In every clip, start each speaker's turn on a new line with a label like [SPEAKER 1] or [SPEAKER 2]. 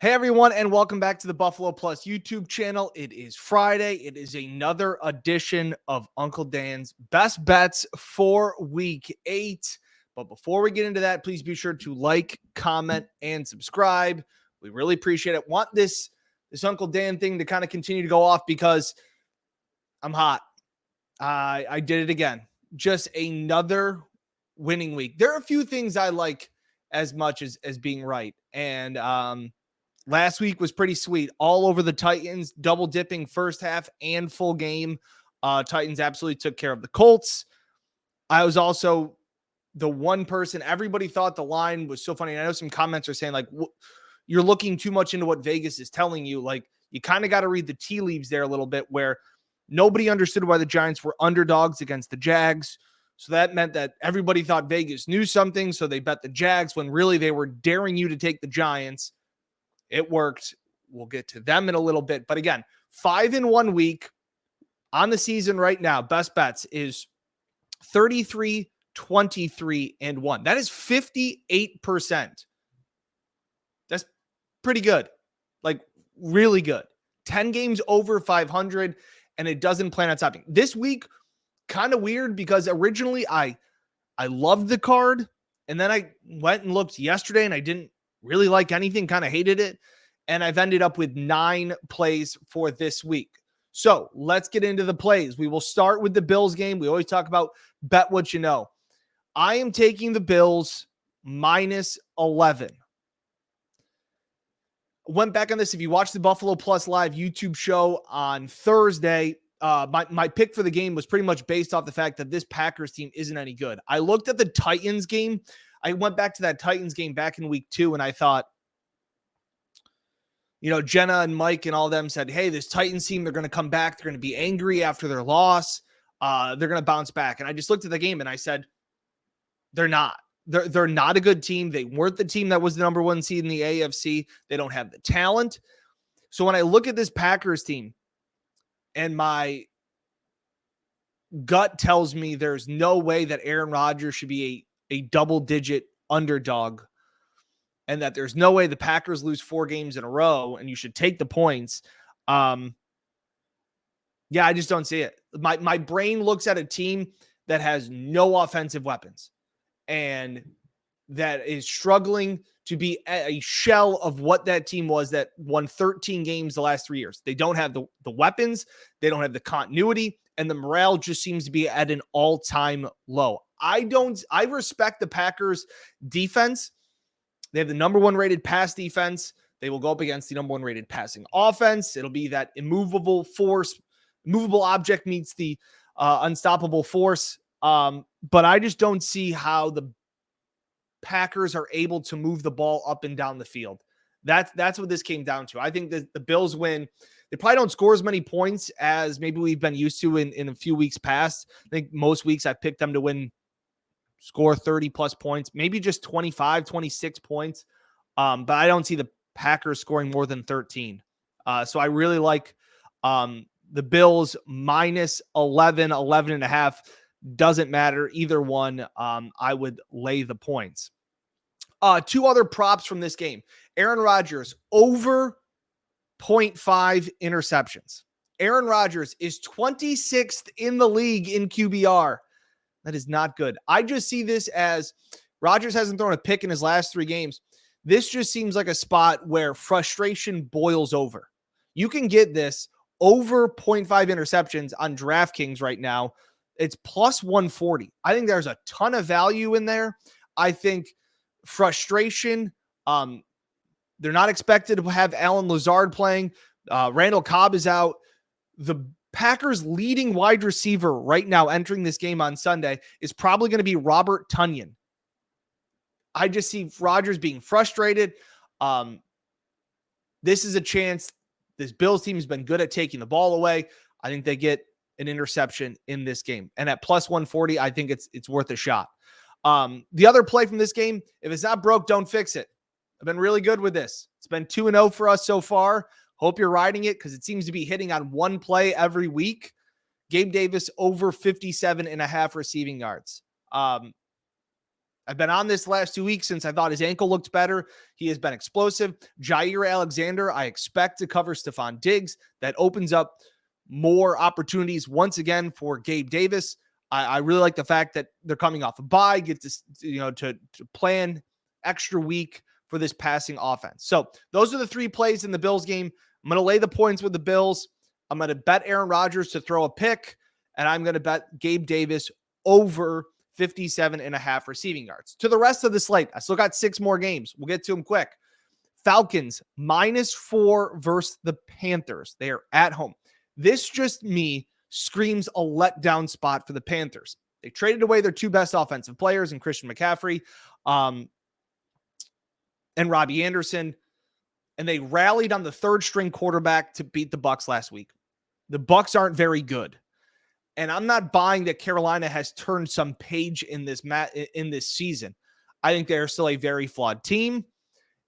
[SPEAKER 1] Hey everyone, and welcome back to the Buffalo Plus YouTube channel. It is Friday. It is another edition of Uncle Dan's Best Bets for Week 8. But before we get into that, please be sure to like, comment, and subscribe. We really appreciate it. Want this Uncle Dan thing to kind of continue to go off because I'm hot. I did it again. Just another winning week. There are a few things I like as much as being right. And last week was pretty sweet. All over the Titans, double dipping first half and full game. Titans absolutely took care of the Colts. I was also the one person, everybody thought the line was so funny. And I know some comments are saying, like, you're looking too much into what Vegas is telling you. Like, you kind of got to read the tea leaves there a little bit, where nobody understood why the Giants were underdogs against the Jags. So that meant that everybody thought Vegas knew something, so they bet the Jags when really they were daring you to take the Giants. It worked. We'll get to them in a little bit. But again, 5 in 1 week on the season right now. Best bets is 33, 23, and 1. That is 58%. That's pretty good. Like, really good. 10 games over 500, and it doesn't plan on stopping. This week, kind of weird because originally I loved the card, and then I went and looked yesterday, and I didn't really like anything, kind of hated it. And I've ended up with 9 plays for this week. So let's get into the plays. We will start with the Bills game. We always talk about bet what you know. I am taking the Bills minus 11. Went back on this. If you watch the Buffalo Plus Live YouTube show on Thursday, my pick for the game was pretty much based off the fact that this Packers team isn't any good. I looked at the Titans game. I went back to that Titans game back in week 2, and I thought, Jenna and Mike and all of them said, hey, this Titans team, they're going to come back. They're going to be angry after their loss. They're going to bounce back. And I just looked at the game and I said, they're not. They're not a good team. They weren't the team that was the number 1 seed in the AFC. They don't have the talent. So when I look at this Packers team, and my gut tells me there's no way that Aaron Rodgers should be a double-digit underdog, and that there's no way the Packers lose 4 games in a row and you should take the points. Yeah, I just don't see it. My brain looks at a team that has no offensive weapons and that is struggling to be a shell of what that team was that won 13 games the last 3 years. They don't have the weapons. They don't have the continuity, and the morale just seems to be at an all-time low. I respect the Packers defense. They have the number 1 rated pass defense. They will go up against the number 1 rated passing offense. It'll be that immovable object meets the unstoppable force. But I just don't see how the Packers are able to move the ball up and down the field. That's what this came down to. I think that the Bills win. They probably don't score as many points as maybe we've been used to in a few weeks past. I think most weeks I've picked them to score 30 plus points, maybe just 25, 26 points. But I don't see the Packers scoring more than 13. So I really like the Bills minus 11, 11 and a half. Doesn't matter. Either one, I would lay the points. 2 other props from this game. Aaron Rodgers over 0.5 interceptions. Aaron Rodgers is 26th in the league in QBR. That is not good. I just see this as Rodgers hasn't thrown a pick in his last 3 games. This just seems like a spot where frustration boils over. You can get this over 0.5 interceptions on DraftKings right now. It's plus 140. I think there's a ton of value in there. I think frustration. They're not expected to have Allen Lazard playing. Randall Cobb is out. The Packers' leading wide receiver right now entering this game on Sunday is probably going to be Robert Tonyan. I just see Rodgers being frustrated. This is a chance. This Bills team has been good at taking the ball away. I think they get an interception in this game. And at plus 140, I think it's worth a shot. The other play from this game, if it's not broke, don't fix it. I've been really good with this. It's been 2-0 for us so far. Hope you're riding it because it seems to be hitting on one play every week. Gabe Davis over 57.5 receiving yards. I I've been on this last 2 weeks since I thought his ankle looked better. He has been explosive. Jair Alexander, I expect to cover Stephon Diggs. That opens up more opportunities once again for Gabe Davis. I really like the fact that they're coming off a bye, get to plan extra week for this passing offense. So those are the 3 plays in the Bills game. I'm going to lay the points with the Bills. I'm going to bet Aaron Rodgers to throw a pick, and I'm going to bet Gabe Davis over 57.5 receiving yards. To the rest of the slate, I still got 6 more games. We'll get to them quick. Falcons -4 versus the Panthers. They are at home. This just screams a letdown spot for the Panthers. They traded away their 2 best offensive players in Christian McCaffrey and Robbie Anderson, and they rallied on the 3rd-string quarterback to beat the Bucs last week. The Bucs aren't very good, and I'm not buying that Carolina has turned some page in this season. I think they're still a very flawed team,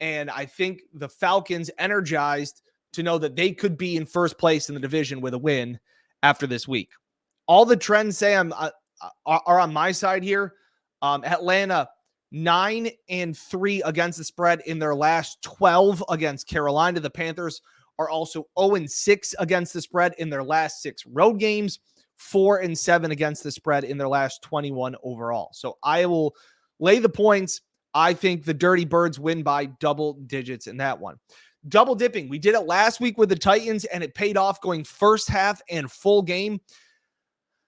[SPEAKER 1] and I think the Falcons energized to know that they could be in first place in the division with a win after this week. All the trends say are on my side here. Atlanta 9-3 against the spread in their last 12 against Carolina. The Panthers are also 0-6 against the spread in their last 6 road games, 4-7 against the spread in their last 21 overall. So I will lay the points. I think the Dirty Birds win by double digits in that one. Double dipping. We did it last week with the Titans, and it paid off going first half and full game.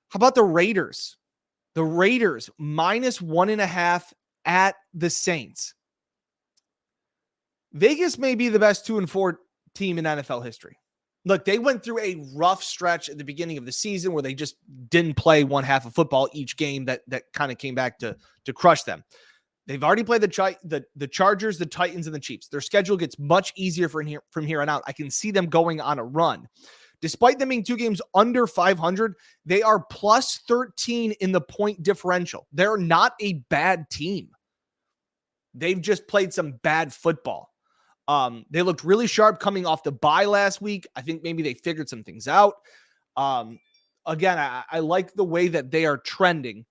[SPEAKER 1] How about the Raiders? The Raiders -1.5 at the Saints. Vegas may be the best 2-4 team in NFL history. Look, they went through a rough stretch at the beginning of the season where they just didn't play one half of football each game that kind of came back to crush them. They've already played the Chargers, the Titans, and the Chiefs. Their schedule gets much easier from here on out. I can see them going on a run. Despite them being 2 games under 500, they are +13 in the point differential. They're not a bad team. They've just played some bad football. They looked really sharp coming off the bye last week. I think maybe they figured some things out. Again, I like the way that they are trending.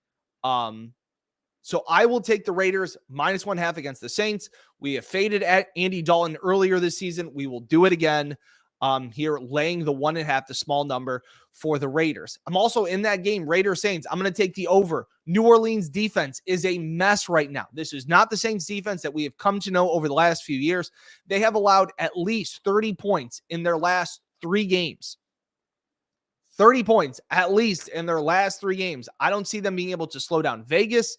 [SPEAKER 1] So I will take the Raiders -1.5 against the Saints. We have faded at Andy Dalton earlier this season. We will do it again here, laying the 1.5, the small number for the Raiders. I'm also in that game, Raiders Saints. I'm going to take the over. New Orleans defense is a mess right now. This is not the Saints defense that we have come to know over the last few years. They have allowed at least 30 points in their last 3 games. 30 points at least in their last 3 games. I don't see them being able to slow down Vegas.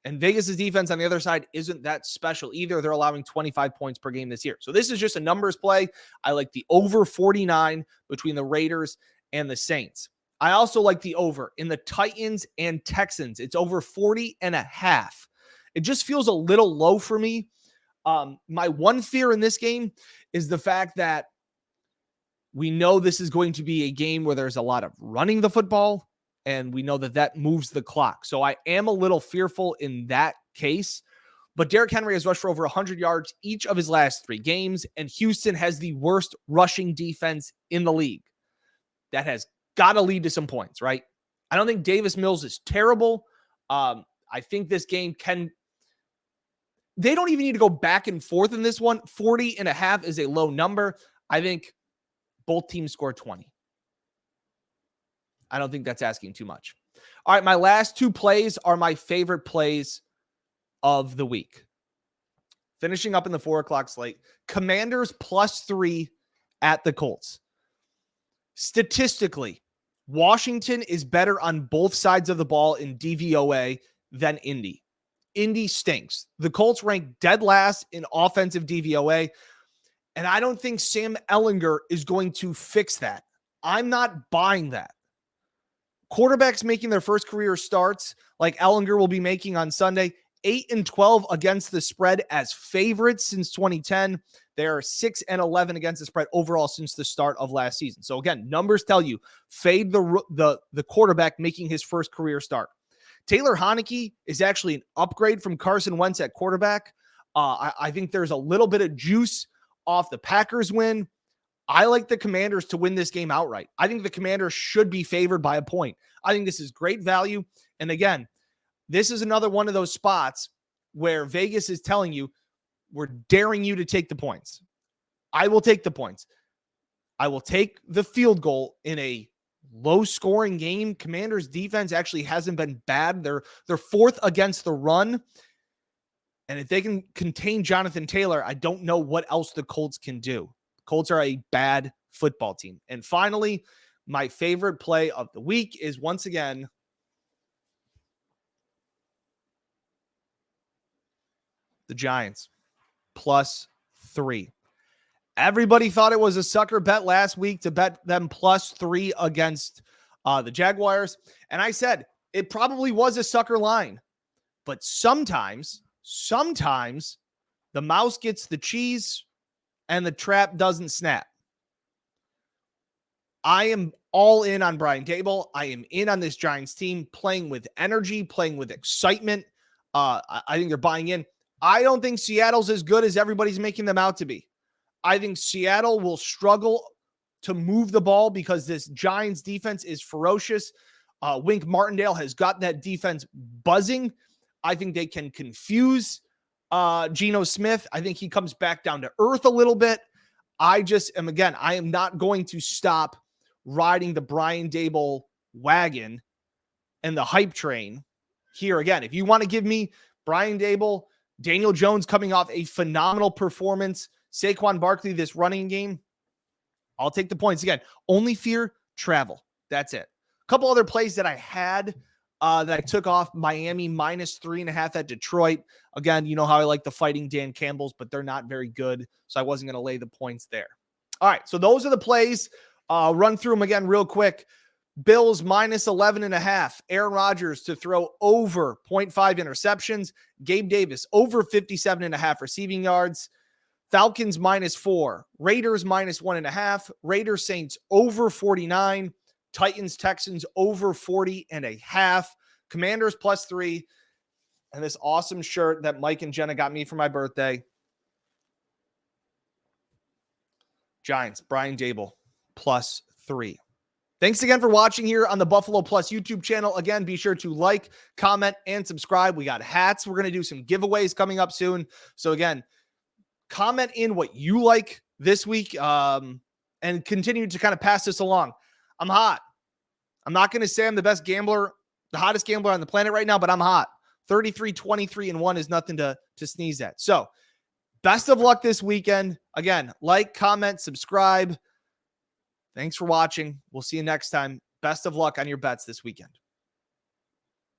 [SPEAKER 1] And Vegas's defense on the other side isn't that special either. They're allowing 25 points per game this year. So this is just a numbers play. I like the over 49 between the Raiders and the Saints. I also like the over in the Titans and Texans. It's over 40.5. It just feels a little low for me. My one fear in this game is the fact that we know this is going to be a game where there's a lot of running the football, and we know that moves the clock. So I am a little fearful in that case. But Derrick Henry has rushed for over 100 yards each of his last 3 games, and Houston has the worst rushing defense in the league. That has got to lead to some points, right? I don't think Davis Mills is terrible. I think this game can... They don't even need to go back and forth in this one. 40.5 is a low number. I think both teams score 20. I don't think that's asking too much. All right, my last 2 plays are my favorite plays of the week. Finishing up in the 4:00 slate. Commanders +3 at the Colts. Statistically, Washington is better on both sides of the ball in DVOA than Indy. Indy stinks. The Colts rank dead last in offensive DVOA, and I don't think Sam Ehlinger is going to fix that. I'm not buying that. Quarterbacks making their first career starts, like Ehlinger will be making on Sunday, 8-12 against the spread as favorites since 2010. They are 6-11 against the spread overall since the start of last season. So again, numbers tell you fade the quarterback making his first career start. Taylor Heinicke is actually an upgrade from Carson Wentz at quarterback. I think there's a little bit of juice off the Packers win. I like the Commanders to win this game outright. I think the Commanders should be favored by a point. I think this is great value. And again, This is another one of those spots where Vegas is telling you, we're daring you to take the points. I will take the points. I will take the field goal in a low-scoring game. Commanders' defense actually hasn't been bad. They're fourth against the run. And if they can contain Jonathan Taylor, I don't know what else the Colts can do. Colts are a bad football team. And finally, my favorite play of the week is once again the Giants +3. Everybody thought it was a sucker bet last week to bet them +3 against the Jaguars. And I said it probably was a sucker line. But sometimes the mouse gets the cheese and the trap doesn't snap. I am all in on Brian Daboll. I am in on this Giants team, playing with energy, playing with excitement. I think they're buying in. I don't think Seattle's as good as everybody's making them out to be. I think Seattle will struggle to move the ball because this Giants defense is ferocious. Wink Martindale has got that defense buzzing. I think they can confuse Geno Smith. I think he comes back down to earth a little bit. I am not going to stop riding the Brian Daboll wagon and the hype train here again. If you want to give me Brian Daboll, Daniel Jones coming off a phenomenal performance, Saquon Barkley, this running game, I'll take the points. Again, only fear travel. That's it. A couple other plays that I had that I took off: Miami -3.5 at Detroit. Again, you know how I like the Fighting Dan Campbells, but they're not very good, so I wasn't going to lay the points there. All right, so those are the plays. Run through them again real quick. Bills -11.5. Aaron Rodgers to throw over 0.5 interceptions. Gabe Davis over 57.5 receiving yards. Falcons -4. Raiders -1.5. Raiders Saints over 49. Titans Texans over 40.5. Commanders +3. And this awesome shirt that Mike and Jenna got me for my birthday. Giants, Brian Daboll +3. Thanks again for watching here on the Buffalo Plus YouTube channel. Again, be sure to like, comment, and subscribe. We got hats. We're going to do some giveaways coming up soon. So again, comment in what you like this week and continue to kind of pass this along. I'm hot. I'm not going to say I'm the best gambler, the hottest gambler on the planet right now, but I'm hot. 33, 23, and 1 is nothing to sneeze at. So best of luck this weekend. Again, like, comment, subscribe. Thanks for watching. We'll see you next time. Best of luck on your bets this weekend.